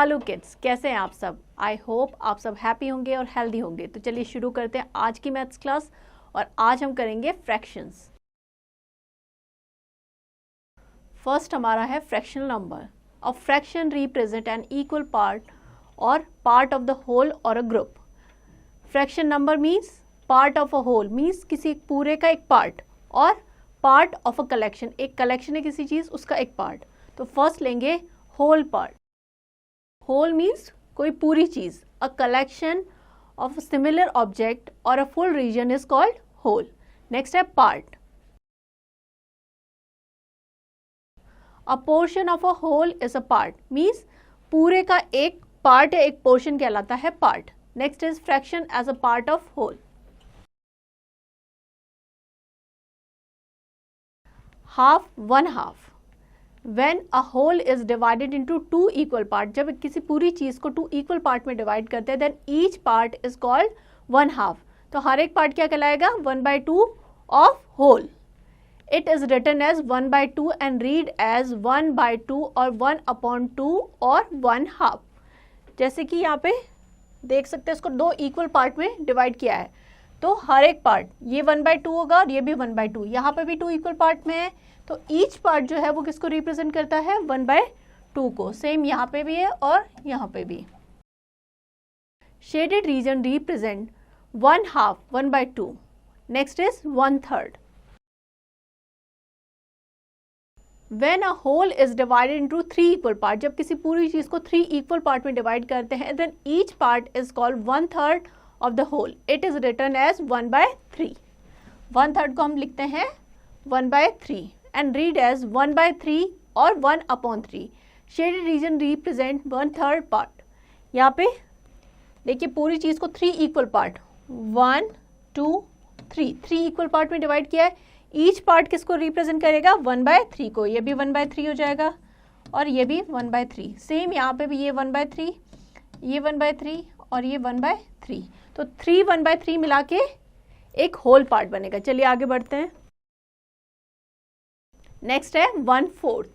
Hello kids, कैसे हैं आप सब। आई होप आप सब हैप्पी होंगे और हेल्दी होंगे। तो चलिए शुरू करते हैं आज की मैथ्स क्लास और आज हम करेंगे फ्रैक्शंस। फर्स्ट हमारा है fractional number. A fraction represent an equal part और पार्ट ऑफ द होल और a group. Fraction number means part of a whole, means किसी पूरे का एक पार्ट, और पार्ट ऑफ अ कलेक्शन, एक कलेक्शन है किसी चीज उसका एक पार्ट। तो फर्स्ट लेंगे होल पार्ट। होल मीन्स कोई पूरी चीज। A collection of similar object और a full region is called whole. Next है part. A portion of a whole is a part, means पूरे का एक पार्ट है, एक पोर्शन कहलाता है part. Next is fraction as a part of whole. Half, one half. When a whole is divided into two equal part, जब किसी पूरी चीज को टू इक्वल पार्ट में डिवाइड करते हैं, then each part is called one half. तो हर एक पार्ट क्या कहलाएगा? 1/2 of whole. It is written as 1/2 and read as 1/2 और 1/2 और वन हाफ। जैसे कि यहाँ पे देख सकते हैं, इसको दो इक्वल पार्ट में डिवाइड किया है, तो हर एक पार्ट, ये 1/2 होगा और ये भी 1/2, यहाँ पे भी टू इक्वल पार्ट में है, तो ईच पार्ट जो है वो किसको रिप्रेजेंट करता है? 1/2 को। सेम यहाँ पे भी है और यहाँ पे भी। Shaded region represent one half, 1/2। Next is 1/3। When a whole is divided into 3 equal part, जब किसी पूरी चीज को 3 इक्वल पार्ट में डिवाइड करते हैं, then each part is called 1/3 of the whole. It is written as 1/3. 1/3 को हम लिखते हैं 1/3 and read as 1/3 और 1/3. Shaded region represent 1/3 part. यहाँ पे देखिए पूरी चीज को 3 इक्वल पार्ट, 1 2 3, 3 इक्वल पार्ट में डिवाइड किया है। ईच पार्ट किसको रिप्रेजेंट करेगा? 1/3 को। ये भी 1/3 हो जाएगा और ये भी 1/3। सेम यहाँ पे भी ये 1/3, ये 1/3 और ये 1/3। तो 3 1/3 मिला के एक होल पार्ट बनेगा। चलिए आगे बढ़ते हैं। नेक्स्ट है 1/4।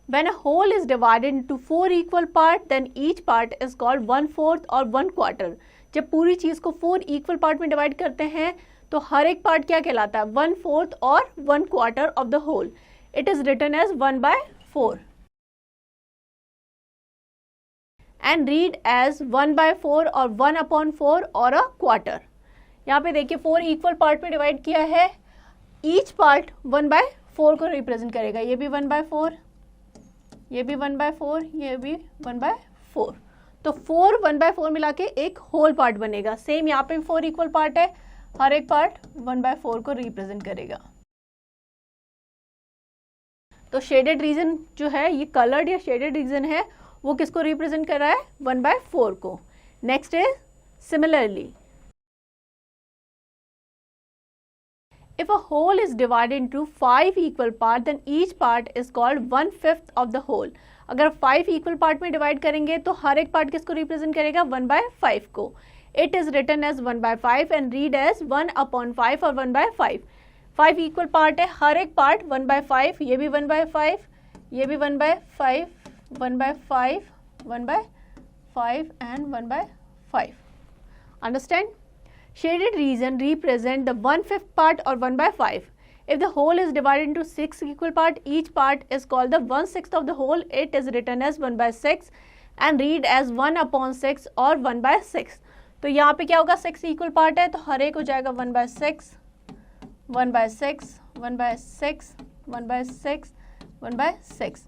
When a whole is divided into 4 equal part, then each part is called 1/4 और 1/4। जब पूरी चीज को 4 इक्वल पार्ट में डिवाइड करते हैं, तो हर एक पार्ट क्या कहलाता है? 1/4 और 1/4 of the whole. It is written as 1/4 and read as 1/4 और 1/4 और अ क्वार्टर। यहाँ पे देखिए 4 इक्वल पार्ट में डिवाइड किया है, ईच पार्ट 1/4 को रिप्रेजेंट करेगा। ये भी 1/4, ये भी 1/4, ये भी 1/4। तो 4 1/4 मिला के एक होल पार्ट बनेगा। सेम यहाँ पे 4 इक्वल पार्ट है, हर एक पार्ट 1/4 को रिप्रेजेंट करेगा। तो शेडेड रीजन जो है, ये कलर्ड या शेडेड रीजन है, वो किसको रिप्रेजेंट कर रहा है? 1/4 को। Next is similarly. If a whole is divided into 5 equal parts, then each part is called 1/5 of the whole. अगर 5 इक्वल पार्ट में डिवाइड करेंगे तो हर एक पार्ट किसको रिप्रेजेंट करेगा? 1/5 को। It is written as 1/5 and read as 1/5 और 1/5। 5 इक्वल पार्ट है, हर एक पार्ट 1/5, ये भी 1/5, ये भी 1/5, 1/5, 1/5 and 1/5। Understand? Shaded region represent the 1/5 part or 1/5. If the whole is divided into 6 equal part, each part is called the 1/6 of the whole. It is written as 1/6 and read as 1/6 और 1/6। तो यहाँ पे क्या होगा? 6 equal part है, तो हर एक हो जाएगा 1/6, 1/6, 1/6, 1/6, 1/6।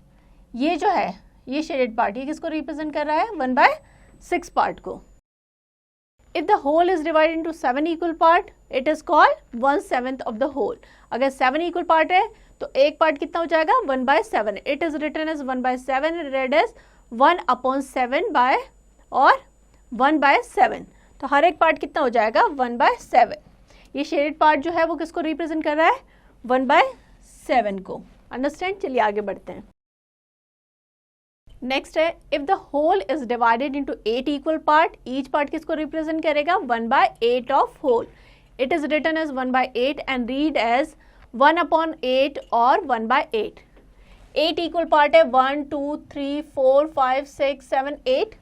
ये जो है, ये शेडेड पार्ट, ये किसको रिप्रेजेंट कर रहा है? 1/6 पार्ट को। If the whole is divided into 7 equal part, it is called 1/7 of the whole. अगर 7 इक्वल पार्ट है तो एक पार्ट कितना हो जाएगा? 1/7। It is written as 1/7 and read as 1/7 by और 1/7। तो हर एक पार्ट कितना हो जाएगा? 1/7। ये शेडेड पार्ट जो है वो किसको रिप्रेजेंट कर रहा है? 1/7 को। अंडरस्टैंड? चलिए आगे बढ़ते हैं। नेक्स्ट है if the whole is divided into 8 equal part, each part किसको रिप्रेजेंट करेगा? 1/8 of whole. It is written as 1/8 and read as 1/8 और 1/8। 8 इक्वल पार्ट है, 1 2 3 4 5 6 7 8,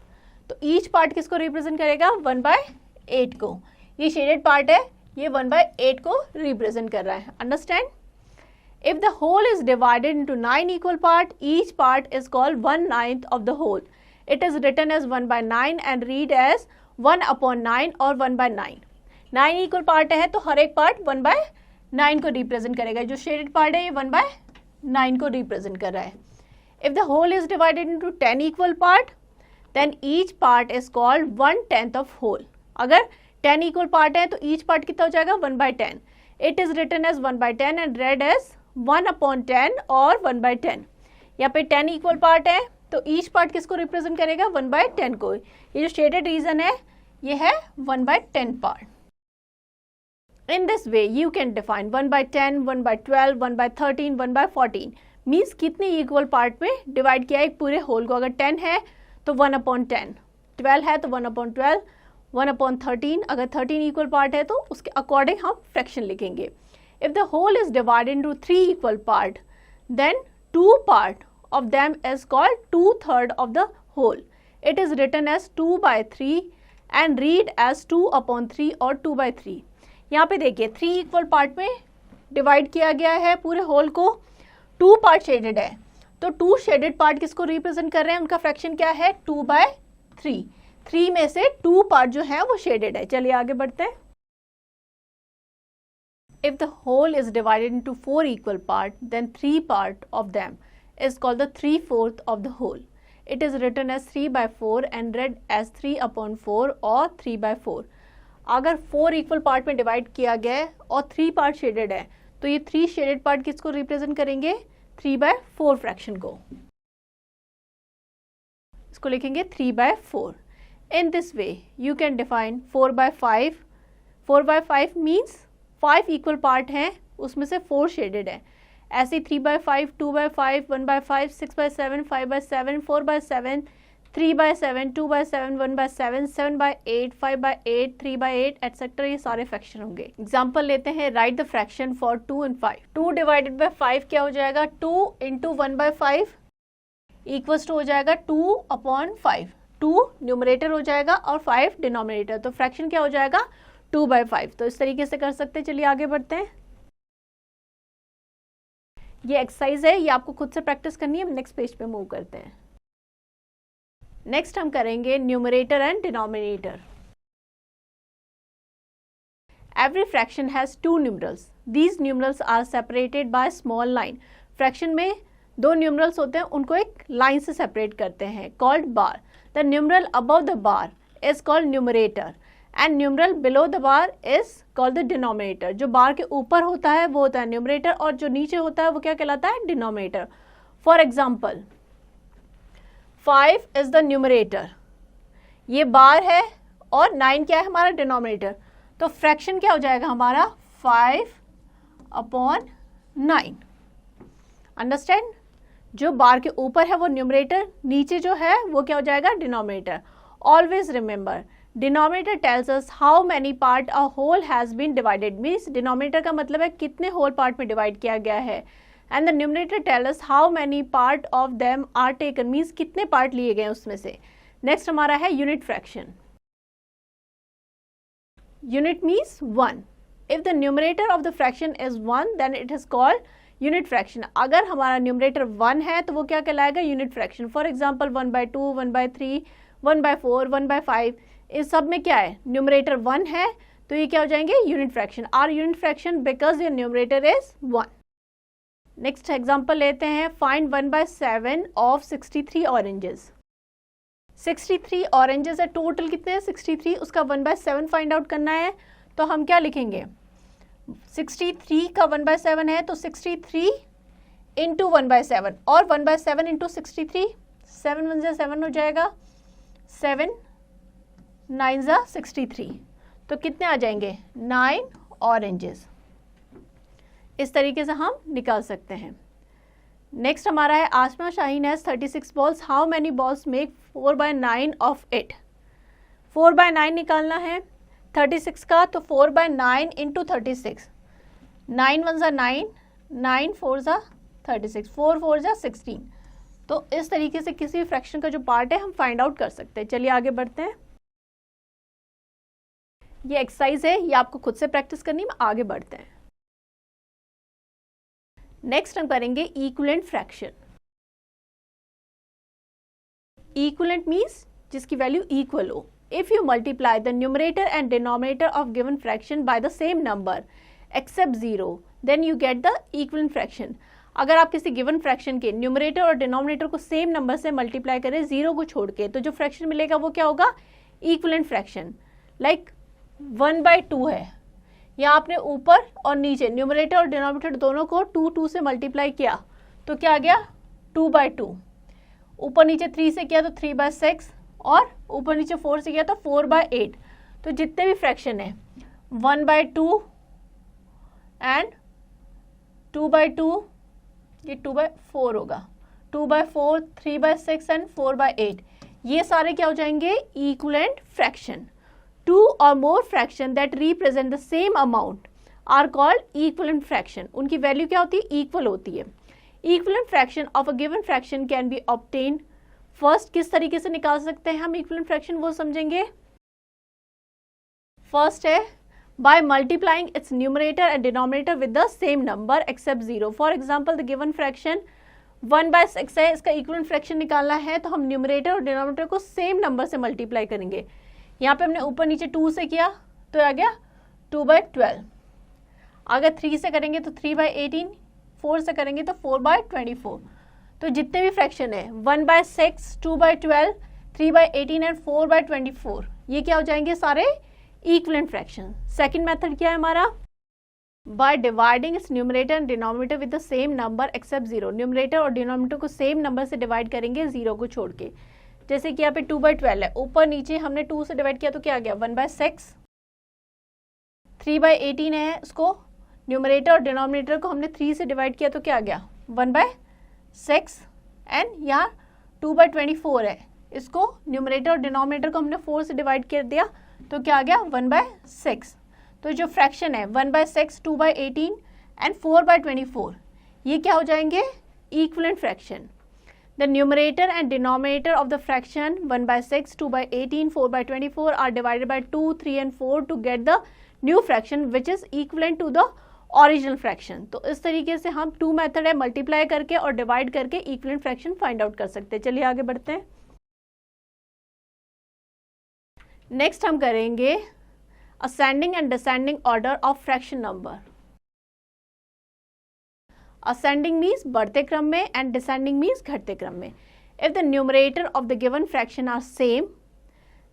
तो ईच पार्ट किसको रिप्रेजेंट करेगा? 1/8 को। ये शेडेड पार्ट है, ये 1/8 को रिप्रेजेंट कर रहा है। Understand? If the whole is divided into 9 equal part, each part is called 1/9 of the whole. It is written as 1/9 and read as 1/9 और 1/9। 9 इक्वल पार्ट है तो हर एक पार्ट 1/9 को रिप्रेजेंट करेगा। जो शेडेड पार्ट है ये 1/9 को रिप्रेजेंट कर रहा है। If the whole is divided into 10 equal part, then each part is called 1/10 of whole. अगर 10 इक्वल पार्ट है तो ईच पार्ट कितना हो जाएगा? 1/10। It is written as 1/10 and read as 1/10 और 1/10। यहाँ पे 10 इक्वल पार्ट है तो ईच पार्ट किसको रिप्रेजेंट करेगा? 1/10 को। ये जो शेडेड रीजन है ये है 1/10 part. In this way, you can define 1/10, 1/12, 1/13, 1/14 means कितने इक्वल पार्ट में डिवाइड किया एक पूरे होल को। अगर 10 है तो 1/10, 12 है तो 1/12, 1/13, अगर 13 इक्वल पार्ट है तो उसके अकॉर्डिंग हम फ्रैक्शन लिखेंगे। If the whole is divided into 3 equal part, then 2 part of them is called 2/3 of the whole. It is written as 2/3 and read as 2/3 और 2/3। यहाँ पे देखिए 3 इक्वल पार्ट में डिवाइड किया गया है पूरे होल को, 2 पार्ट शेडेड है, तो 2 शेडेड पार्ट किसको रिप्रेजेंट कर रहे हैं? उनका फ्रैक्शन क्या है? 2/3। 3 में से 2 पार्ट जो है वो शेडेड है। चलिए आगे बढ़ते हैं। If the whole is divided into 4 equal part, then 3 part of them is called the 3/4 of the whole. It is written as 3/4 and read as 3/4 और 3/4। अगर 4 इक्वल पार्ट में डिवाइड किया गया है और 3 पार्ट शेडेड है तो ये 3 शेडेड पार्ट किसको रिप्रेजेंट करेंगे? 3/4 फ्रैक्शन को। इसको लिखेंगे 3/4। In this way you can define 4/5। 4/5 means 5 equal part हैं, उसमें से 4 शेडेड है। ऐसे 3/5, 2/5, 1/5, 6/7, 5/7, 4/7, 3/7, 2/7, 1/7, 7/8, 5/8, 3/8 एटसेट्रा, ये सारे फ्रैक्शन होंगे। एग्जाम्पल लेते हैं। Right the fraction for 2 and 5। 2 divided by 5 क्या हो जाएगा? 2 इंटू 1/5 इक्वल्स टू हो जाएगा 2/5। 2 न्यूमरेटर हो जाएगा और 5 डिनोमिनेटर, तो फ्रैक्शन क्या हो जाएगा? 2/5। तो इस तरीके से कर सकते हैं। चलिए आगे बढ़ते हैं। ये एक्सरसाइज है, ये आपको खुद से प्रैक्टिस करनी है। नेक्स्ट पेज पे मूव करते हैं। नेक्स्ट हम करेंगे numerator and denominator. Every fraction has 2 numerals. These numerals are separated by small line. Fraction में 2 न्यूमरल्स होते हैं, उनको एक लाइन से सेपरेट करते हैं, called bar. The numeral above the bar is called numerator and numeral below the bar is called the denominator. जो बार के ऊपर होता है वो होता है न्यूमरेटर और जो नीचे होता है वो क्या कहलाता है? Denominator. For example 5 is the numerator, ये बार है, और 9 क्या है? हमारा डिनोमिनेटर। तो फ्रैक्शन क्या हो जाएगा हमारा? 5/9। अंडरस्टैंड? जो बार के ऊपर है वो न्यूमरेटर, नीचे जो है वो क्या हो जाएगा? Denominator. Always remember denominator tells us how many part a whole has been divided. Means denominator का मतलब है कितने होल पार्ट में डिवाइड किया गया है, and the numerator tell us how many part of them are taken, means कितने part लिए गए उसमें से। नेक्स्ट हमारा है unit fraction. Unit means 1। If the numerator of the fraction is 1 then it is called unit fraction. अगर हमारा numerator 1 है तो वो क्या कहलाएगा? Unit fraction. फॉर एग्जाम्पल 1/2, 1/3, 1/4, 1/5, इस सब में क्या है? न्यूमरेटर 1 है तो ये क्या हो जाएंगे? Unit fraction. Are unit fraction because your numerator is 1। Next example लेते हैं। Find 1/7 of 63 oranges. 63 ऑरेंजेस है, टोटल कितने हैं? 63। उसका 1/7 फाइंड आउट करना है तो हम क्या लिखेंगे? 63 का 1/7 है तो 63 इंटू 1/7 और 1/7 इंटू 63, 7 1 से 7 हो जाएगा, 7 9 जा 63, तो कितने आ जाएंगे? 9 ऑरेंजेस। इस तरीके से हम निकाल सकते हैं। नेक्स्ट हमारा है Asma Shaheen has 36 balls, how many balls make 4/9 of it. 4/9 निकालना है 36 का, तो 4/9 इंटू 36, 9 1 जा 9, 9 4 जा 36, 4 4 जा 16। तो इस तरीके से किसी भी फ्रैक्शन का जो पार्ट है हम फाइंड आउट कर सकते हैं। चलिए आगे बढ़ते हैं। ये एक्सरसाइज है, ये आपको खुद से प्रैक्टिस करनी है। आगे बढ़ते हैं। नेक्स्ट हम करेंगे इक्विवेलेंट फ्रैक्शन। इक्विवेलेंट मीन्स जिसकी वैल्यू इक्वल हो। If you multiply the numerator and denominator of given fraction by the same number except 0 then you get the equivalent fraction. अगर आप किसी गिवन फ्रैक्शन के न्यूमरेटर और denominator को same number से multiply करें 0 को छोड़ के, तो जो फ्रैक्शन मिलेगा वो क्या होगा? Equivalent fraction. लाइक 1/2 है, यहाँ आपने ऊपर और नीचे न्यूमरेटर और डिनोमिनेटर दोनों को 2 से मल्टीप्लाई किया तो क्या आ गया? 2/2। ऊपर नीचे 3 से किया तो 3/6 और ऊपर नीचे 4 से किया तो 4/8। तो जितने भी फ्रैक्शन है 1/2 एंड 2/2, ये 2/4 होगा, 2/4, 3/6 एंड 4/8, ये सारे क्या हो जाएंगे? Equivalent fraction. 2 or more fraction that represent the same amount are called equivalent fraction. उनकी वैल्यू क्या होती है? इक्वल होती है। Equivalent fraction of a given fraction can be obtained. First किस तरीके से निकाल सकते हैं हम इक्विवेलेंट फ्रैक्शन, वो समझेंगे। फर्स्ट है by multiplying its numerator and denominator with the same number except 0. For example, the given fraction 1/6 है, इसका इक्विवेलेंट फ्रैक्शन निकालना है तो हम न्यूमरेटर और डिनोमिनेटर को सेम नंबर से मल्टीप्लाई करेंगे। यहाँ पे हमने ऊपर नीचे 2 से किया तो आ गया 2/12। अगर 3 से करेंगे तो 3/18, 4 से करेंगे तो 4/24। तो जितने भी फ्रैक्शन है 1/6, 2/12, 3/18 एंड 4/24, ये क्या हो जाएंगे? सारे इक्विवेलेंट फ्रैक्शन। सेकंड मेथड क्या है हमारा? By dividing it's numerator and denominator with the same number except 0। Numerator और डिनोमिनेटर को सेम नंबर से डिवाइड करेंगे 0 को छोड़ के। जैसे कि यहाँ पे 2/12 है, ऊपर नीचे हमने 2 से डिवाइड किया तो क्या आ गया? 1/6। 3/18 है, उसको न्यूमरेटर और डिनोमिनेटर को हमने 3 से डिवाइड किया तो क्या आ गया? 1/6। एंड यहाँ 2/24 है, इसको न्यूमरेटर और डिनोमिनेटर को हमने 4 से डिवाइड कर दिया तो क्या आ गया? 1/6। तो जो फ्रैक्शन है 1/6, 2/18 एंड 4/24, ये क्या हो जाएंगे? Equivalent fraction. The numerator and denominator of the fraction 1/6, 2/18, 4/24 are divided by 2, 3 and 4 to get the new fraction which is equivalent to the original fraction. तो इस तरीके से हम 2 मेथड है, मल्टीप्लाई करके और डिवाइड करके इक्विवेलेंट फ्रैक्शन फाइंड आउट कर सकते हैं। चलिए आगे बढ़ते हैं। नेक्स्ट हम करेंगे ascending and descending order of fraction number. Ascending means बढ़ते क्रम में एंड डिसेंडिंग मीन्स घटते क्रम में। If the numerator of the given fraction are same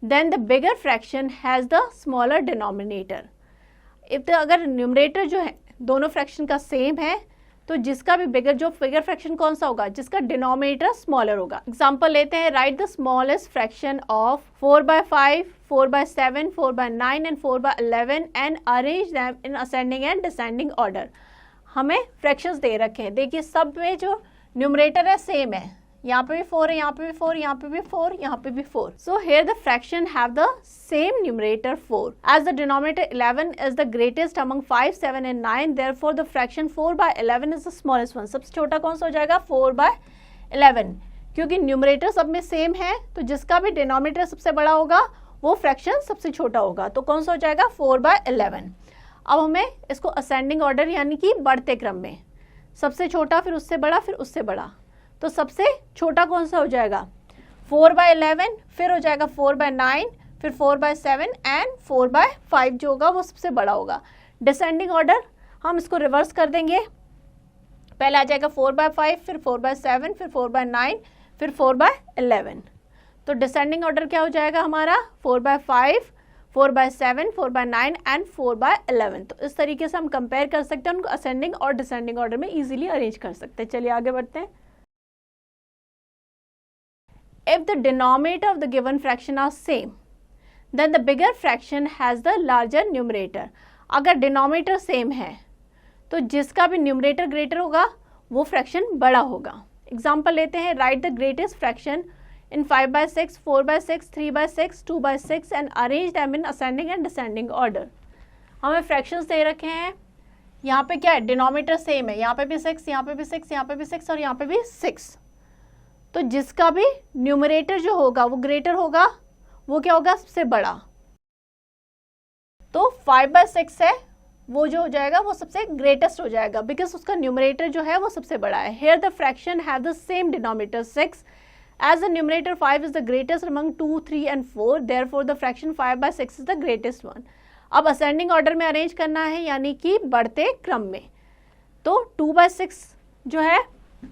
then the bigger fraction has the smaller denominator. अगर न्यूमरेटर जो है दोनों फ्रैक्शन का सेम है तो जिसका भी बिगर फ्रैक्शन कौन सा होगा? जिसका डिनोमिनेटर स्मॉलर होगा। एग्जांपल लेते हैं, right the smallest fraction of 4/5, 4/7, 4/9 and 4/11 and arrange them in ascending and descending order. हमें फ्रैक्शंस दे रखे हैं, देखिए सब में जो न्यूमरेटर है सेम है, यहाँ पे भी 4 है, यहाँ पे भी 4, यहाँ पे भी 4, यहाँ पे भी 4। So here the fraction have the same numerator 4 as the denominator 11 is the greatest among 5, 7 and 9, therefore the fraction 4/11 is the smallest one. सबसे छोटा कौन सा हो जाएगा? 4/11, क्योंकि न्यूमरेटर सब में सेम है तो जिसका भी डिनोमिनेटर सबसे बड़ा होगा वो फ्रैक्शन सबसे छोटा होगा। तो कौन सा हो जाएगा? 4/11। अब हमें इसको असेंडिंग ऑर्डर यानी कि बढ़ते क्रम में, सबसे छोटा फिर उससे बड़ा फिर उससे बड़ा, तो सबसे छोटा कौन सा हो जाएगा? 4/11, फिर हो जाएगा 4/9, फिर 4/7 एंड 4/5 जो होगा वो सबसे बड़ा होगा। डिसेंडिंग ऑर्डर हम इसको रिवर्स कर देंगे, पहले आ जाएगा 4/5, फिर 4/7, फिर 4/9, फिर 4/11। तो डिसेंडिंग ऑर्डर क्या हो जाएगा हमारा? 4/5, 4/7, 4/9 एंड 4/11। तो इस तरीके से हम कंपेयर कर सकते हैं, उनको असेंडिंग और डिसेंडिंग ऑर्डर में इजीली अरेंज कर सकते हैं। चलिए आगे बढ़ते हैं। If the denominator of the given fraction are same, then the bigger fraction has the larger numerator. अगर डिनोमिनेटर सेम है तो जिसका भी न्यूमरेटर ग्रेटर होगा वो फ्रैक्शन बड़ा होगा। एग्जाम्पल लेते हैं, right the greatest fraction in 5/6, 4/6, 3/6, 2/6 and arrange them in ascending and descending order. हमें फ्रैक्शंस दे रखे हैं यहाँ पे क्या है, डिनोमिनेटर सेम है, यहाँ पे भी 6, यहाँ पे भी 6, यहाँ पे भी 6 और यहाँ पे भी 6। तो जिसका भी न्यूमरेटर जो होगा वो ग्रेटर होगा, वो क्या होगा, सबसे बड़ा। तो 5/6 है, वो जो हो जाएगा वो सबसे ग्रेटेस्ट हो जाएगा, बिकॉज उसका न्यूमरेटर जो है वो सबसे बड़ा है। Here the fraction have the same denominator 6 as the numerator 5 is the greatest among 2, 3 and 4, therefore the fraction 5/6 is the greatest one। अब असेंडिंग ऑर्डर में अरेंज करना है, यानी कि बढ़ते क्रम में। तो 2/6 जो है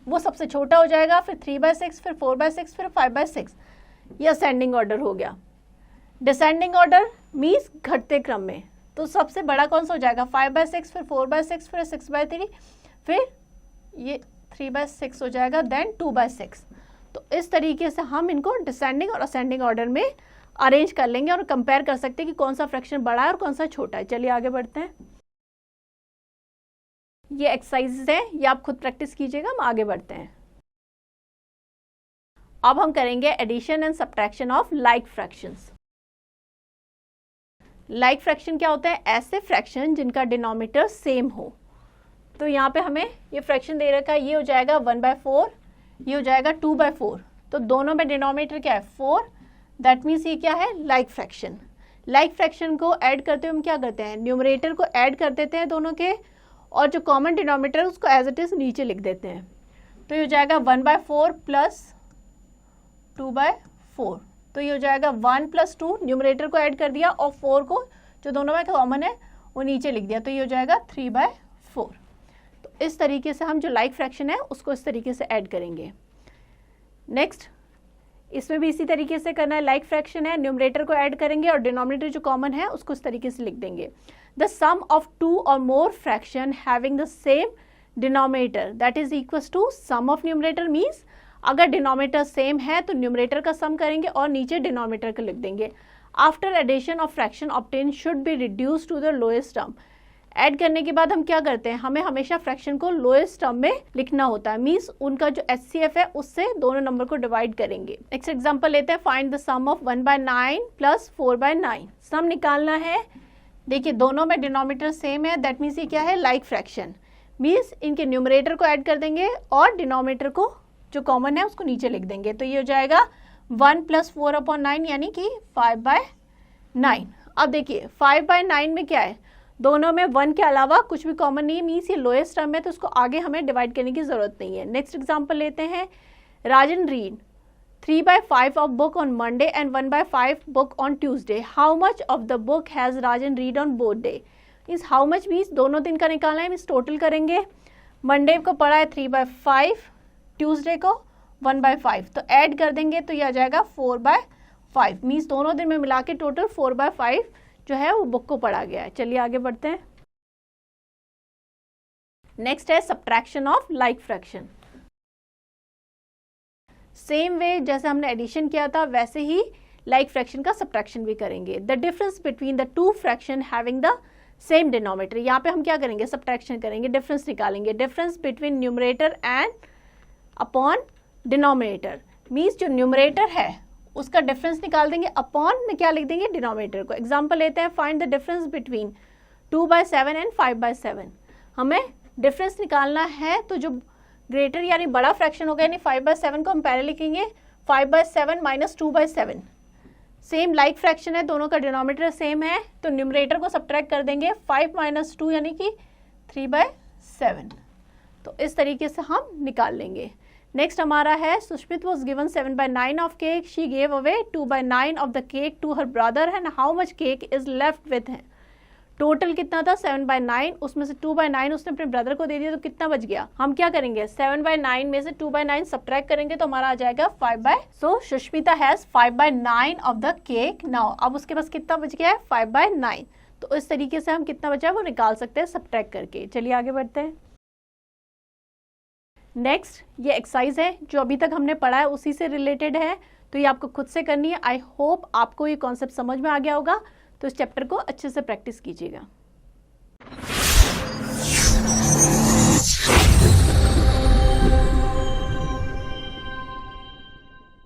वो सबसे छोटा हो जाएगा, फिर 3/6, फिर 4/6, फिर 5/6। ये असेंडिंग ऑर्डर हो गया। डिसेंडिंग ऑर्डर मीन्स घटते क्रम में, तो सबसे बड़ा कौन सा हो जाएगा, 5/6, फिर 4/6, फिर 6/3, फिर ये 3/6 हो जाएगा, देन 2/6। तो इस तरीके से हम इनको डिसेंडिंग और असेंडिंग ऑर्डर में अरेंज कर लेंगे और कंपेयर कर सकते हैं कि कौन सा फ्रैक्शन बड़ा है और कौन सा छोटा है। चलिए आगे बढ़ते हैं। ये एक्सरसाइजेस है, ये आप खुद प्रैक्टिस कीजिएगा। हम आगे बढ़ते हैं। अब हम करेंगे addition and subtraction of like fractions. Like fraction क्या होता है, ऐसे फ्रैक्शन जिनका डिनोमिनेटर सेम हो। तो यहाँ पे हमें ये फ्रैक्शन दे रखा है, ये हो जाएगा 1/4, ये हो जाएगा 2/4। तो दोनों में डिनोमिनेटर क्या है, 4, दैट मीन्स ये क्या है, लाइक फ्रैक्शन। लाइक फ्रैक्शन को ऐड करते हुए हम क्या करते हैं, न्यूमरेटर को ऐड कर देते हैं दोनों के, और जो कॉमन डिनोमिनेटर है उसको एज इट इज नीचे लिख देते हैं। तो ये हो जाएगा 1/4 प्लस 2/4। तो ये हो जाएगा 1 + 2, न्यूमरेटर को ऐड कर दिया और 4 को जो दोनों में कॉमन है वो नीचे लिख दिया। तो ये हो जाएगा 3/4। तो इस तरीके से हम जो लाइक फ्रैक्शन है उसको इस तरीके से ऐड करेंगे। नेक्स्ट, इसमें भी इसी तरीके से करना है। लाइक फ्रैक्शन है, न्यूमरेटर को ऐड करेंगे और डिनोमिनेटर जो कॉमन है उसको इस तरीके से लिख देंगे। The sum of 2 or more fraction having the same denominator that is equals to sum of numerator. Means अगर डिनोमिनेटर सेम है तो न्यूमरेटर का सम करेंगे और नीचे डिनोमिनेटर का लिख देंगे। After addition of fraction obtain should be reduce to the lowest term. Add करने के बाद हम क्या करते हैं, हमें हमेशा फ्रैक्शन को लोएस्ट टर्म में लिखना होता है। मीन्स उनका जो HCF है उससे दोनों नंबर को डिवाइड करेंगे। नेक्स्ट एग्जांपल लेते हैं। Find the sum of 1/9 plus 4/9। Sum निकालना है। देखिए दोनों में डिनोमिनेटर सेम है, दैट मीन्स ये क्या है, लाइक फ्रैक्शन। मीन्स इनके न्यूमरेटर को ऐड कर देंगे और डिनोमिनेटर को जो कॉमन है उसको नीचे लिख देंगे। तो ये हो जाएगा 1 + 4/9 यानी कि 5/9। अब देखिए 5/9 में क्या है, दोनों में 1 के अलावा कुछ भी कॉमन नहीं है। मीन्स ये लोएस्ट टर्म है तो उसको आगे हमें डिवाइड करने की जरूरत नहीं है। नेक्स्ट एग्जांपल लेते हैं। Rajan read 3/5 of book on Monday and 1/5 book on Tuesday. How much of the book has Rajan read on both day. Means how much means दोनों दिन का निकालना है। मीन्स टोटल करेंगे। मंडे को पढ़ा है 3/5, ट्यूसडे को 1/5, तो ऐड कर देंगे तो यह आ जाएगा 4/5। मीन्स दोनों दिन में मिला के टोटल 4/5 जो है वो बुक को पढ़ा गया है। चलिए आगे बढ़ते हैं। नेक्स्ट है subtraction of like fraction. Same way जैसे हमने एडिशन किया था वैसे ही लाइक फ्रैक्शन का सब्ट्रैक्शन भी करेंगे। The difference between the two fraction having the same denominator. यहाँ पे हम क्या करेंगे, सब्ट्रैक्शन करेंगे, डिफरेंस निकालेंगे। Difference between numerator and upon denominator. Means जो न्यूमरेटर है उसका डिफरेंस निकाल देंगे, अपॉन में क्या लिख देंगे, डिनोमिनेटर को। एग्जांपल लेते हैं। Find the difference between 2/7 and 5/7। हमें डिफरेंस निकालना है तो जो ग्रेटर यानी बड़ा फ्रैक्शन होगा, यानी 5/7 को हम पहले लिखेंगे 5/7 - 2/7। सेम लाइक फ्रैक्शन है, दोनों का डिनोमिनेटर सेम है तो न्यूमरेटर को सब्ट्रैक्ट कर देंगे। 5 - 2 यानी कि 3/7। तो इस तरीके से हम निकाल लेंगे। नेक्स्ट हमारा है Sushmit was given 7/9 of cake, she gave away 2/9 of the cake to her brother and how much cake is left with है। टोटल कितना था 7/9, उसमें से 2/9 उसने अपने ब्रदर को दे दिया तो कितना बच गया। हम क्या करेंगे 7/9 में से 2/9 सब्ट्रैक्ट करेंगे तो हमारा आ जाएगा 5/। So Sushmita has 5/9 of the cake now. अब उसके पास कितना बच गया है 5/9। तो इस तरीके से हम कितना बचा है वो निकाल सकते हैं सब्ट्रैक्ट करके। चलिए आगे बढ़ते हैं। नेक्स्ट ये एक्सरसाइज है जो अभी तक हमने पढ़ा है उसी से रिलेटेड है, तो ये आपको खुद से करनी है। आई होप आपको ये कॉन्सेप्ट समझ में आ गया होगा, तो इस चैप्टर को अच्छे से प्रैक्टिस कीजिएगा।